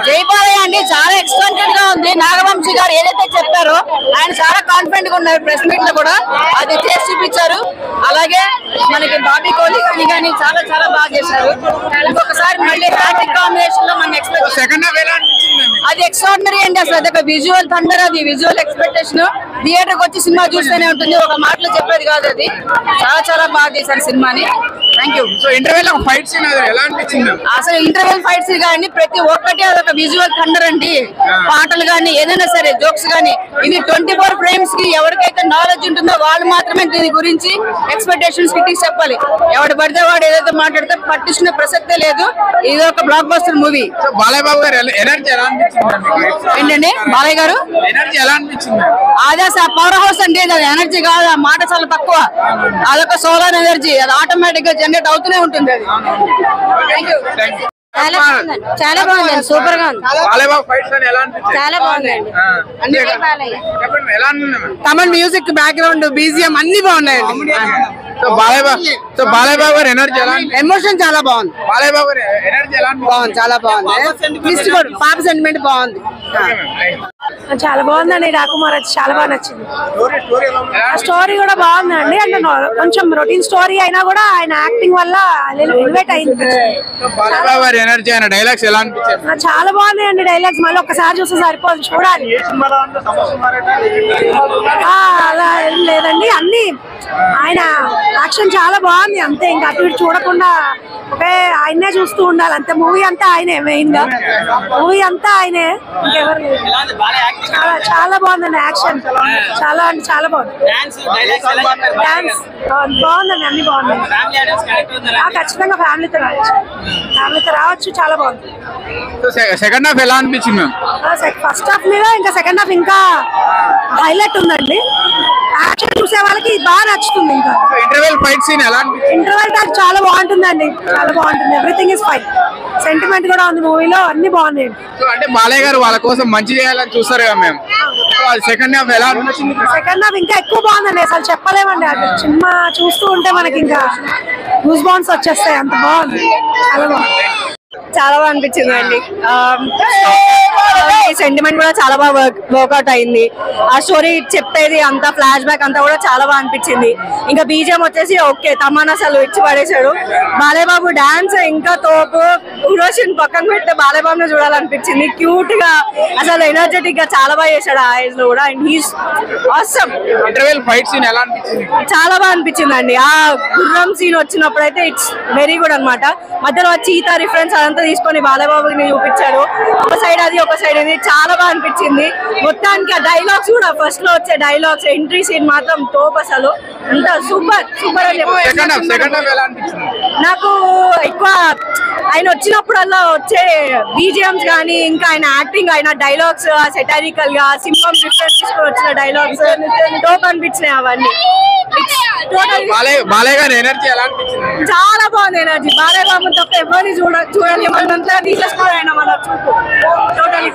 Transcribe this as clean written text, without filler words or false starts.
జైపాలయ్య అండి చాలా ఎక్స్పెక్టెడ్ గా ఉంది. నాగవంశీ గారు ఏదైతే చెప్పారో ఆయన చాలా కాన్ఫిడెంట్ గా ఉన్నారు. ప్రెస్ మీట్ లో కూడా అది చేసి చూపించారు. అలాగే మనకి బాబీ కోహ్లీ కానీ చాలా చాలా బాగా చేశారు. ఇంకొకసారి మళ్ళీ హ్యాట్రిక్ కాంబినేషన్ లో మనం ఎక్స్పెక్ట్ అది ఎక్స్ట్రాడినరీ అండి. అసలు అదొక విజువల్ థండర్, అది విజువల్ ఎక్స్పెక్టేషన్. థియేటర్ కి వచ్చి సినిమా చూస్తూనే ఉంటుంది, ఒక మాటలో చెప్పేది కాదు. అది చాలా చాలా బాగా చేశారు సినిమాని. Thank you. So interval fight scene ఎలా అనిపించింది? అసలు ఇంటర్వెల్ ఫైట్స్ కానీ ప్రతి ఒక్కటి అదొక విజువల్ థండర్ అండి. పాటలు కానీ ఏదైనా సరే జోక్స్ కానీ ఇది 24 ఫ్రేమ్స్ కి ఎవరికైతే నాలెడ్జ్ ఉంటుందో వాళ్ళు మాత్రమే దీని గురించి ఎక్స్పెక్టేషన్స్ కి చెప్పాలి. ఎవడు పడితే వాడు ఏదైతే మాట్లాడితే పట్టించిన ప్రసక్తే లేదు. ఇది ఒక block buster movie. Balayya Babu గారు ఎనర్జీ ఎలా అనిపించింది? ఏంటండి బాలయ్య గారు ఎనర్జీ ఎలా అనిపించింది? అదే పవర్ హౌస్ అండి. అది ఎనర్జీ కాదు, ఆ మాట చాలా తక్కువ. అదొక సోలార్ ఎనర్జీ, అది ఆటోమేటిక్ గా జనరేట్ అవుతూనే ఉంటుంది. అది చాలా బాగుందండి, సూపర్ గా ఉంది. చాలా బాగుందండి. తమన్ మ్యూజిక్ బ్యాక్గ్రౌండ్ బీజిఎం అన్ని బాగున్నాయండి. బాలయ్య బాబు గారు ఎనర్జీ ఎలా? ఎమోషన్ చాలా బాగుంది. బాలయ్య బాబు గారు ఎనర్జీ ఎలా? బాగుంది, చాలా బాగుంది. పాప సెంటిమెంట్ బాగుంది. చాలా బాగుందండి. రాకుమార్ చాలా బాగా నచ్చింది. స్టోరీ కూడా బాగుందండి. అంటే కొంచెం రొటీన్ స్టోరీ అయినా కూడా ఆయన యాక్టింగ్ వల్ల ఎలివేట్ అయింది. ఎనర్జీ అయిన డైలాగ్స్ ఎలా అనిపించాయి? చాలా బాగున్నాయండి డైలాగ్స్. మళ్ళీ ఒక్కసారి చూస్తే సరిపోదు, చూడాలి. అలా ఏం లేదండి, అన్ని ఆయన యాక్షన్ చాలా బాగుంది. అంతే, ఇంకా అటు ఇటు చూడకుండా ఒకే ఆయనే చూస్తూ ఉండాలి అంతే. మూవీ అంతా ఆయనే, మెయిన్ గా మూవీ అంతా ఆయనే, ఇంకెవరు లేదు. చాలా బాగుందండి యాక్షన్, చాలా అంటే చాలా బాగుంది. డాన్స్ బాగుందండి, అన్ని బాగున్నాయి. ఖచ్చితంగా ఫ్యామిలీతో రావచ్చు, చాలా బాగుంది. సెకండ్ హాఫ్ ఎలా అనిపించింది? ఫస్ట్ హాఫ్ మీద ఇంకా సెకండ్ హాఫ్ ఇంకా హైలైట్ ఉందండి. యాక్షన్ చూసే వాళ్ళకి బాగా నచ్చుతుంది. ఇంకా ఇంటర్వెల్ ఫైట్ సీన్ ఎలా అనిపించింది? ఇంటర్వెల్ టాక్ చాలా బాగుంటుందండి, చాలా బాగుంటుంది. Everything is fine. సెంటిమెంట్ కూడా ఉంది మూవీలో, అన్ని బాగున్నాయి. అంటే బాలయ్య గారు వాళ్ళ కోసం మంచి చేయాలని చూస్తారు కదా మేము. సెకండ్ హాఫ్ ఎలా అనిపించింది? సెకండ్ హాఫ్ ఇంకా ఎక్కువ బాగుందండి, అసలు చెప్పలేమండి. అది సినిమా చూస్తూ ఉంటే మనకి ఇంకా గూస్ బాంబ్స్ వచ్చేస్తాయి, అంత బాగుంది, చాలా బాగుంది. చాలా బాగా అనిపించింది అండి. సెంటిమెంట్ కూడా చాలా బాగా వర్కౌట్ అయింది. ఆ స్టోరీ చెప్పేది అంతా ఫ్లాష్ బ్యాక్ అంతా కూడా చాలా బాగా అనిపించింది. ఇంకా బీజిఎం వచ్చేసి ఓకే, తమన్ అసలు ఇచ్చి పడేశాడు. బాలయ్య బాబు డాన్స్ ఇంకా తోపు. ఉరోషిని పక్కన పెడితే బాలయ్య బాబుని చూడాలనిపించింది. క్యూట్ గా అసలు ఎనర్జెటిక్ గా చాలా బాగా చేశాడు ఆ ఏజ్ లో కూడా. And he's awesome. Interval fight scene ఎలా అనిపించింది? చాలా బాగా అనిపించింది అండి. ఆ గుర్రం సీన్ వచ్చినప్పుడు అయితే ఇట్స్ వెరీ గుడ్ అనమాట. మధ్యలో చీతా రిఫరెన్స్ అదంతా తీసుకొని బాలయ్య బాబుని చూపించారు. ఒక సైడ్ అది, ఒక సైడ్ ఇది, చాలా బాగా అనిపించింది. మొత్తానికి ఆ డైలాగ్స్ కూడా, ఫస్ట్ లో వచ్చే డైలాగ్స్, ఎంట్రీ సీన్ మాత్రం తోపు. అసలు అంత సూపర్ సూపర్ అని నాకు ఎక్కువ ఆయన వచ్చినప్పుడల్లా వచ్చే బీజిఎంస్ కానీ, ఇంకా ఆయన యాక్టింగ్, ఆయన డైలాగ్స్ సెటారికల్ గా సింహం డిఫరెన్స్ తీసుకొని వచ్చిన డైలాగ్స్ తోపు అనిపించినాయి. అవన్నీ బాలయ్య గారి ఎనర్జీ ఎలా అనిపించింది? చాలా బాగుంది ఎనర్జీ. బాలయ్య బాబు తప్ప ఎవరిని చూడాలి, మనంతా తీసేసుకోవాలి ఆయన మన చూపు. టోటల్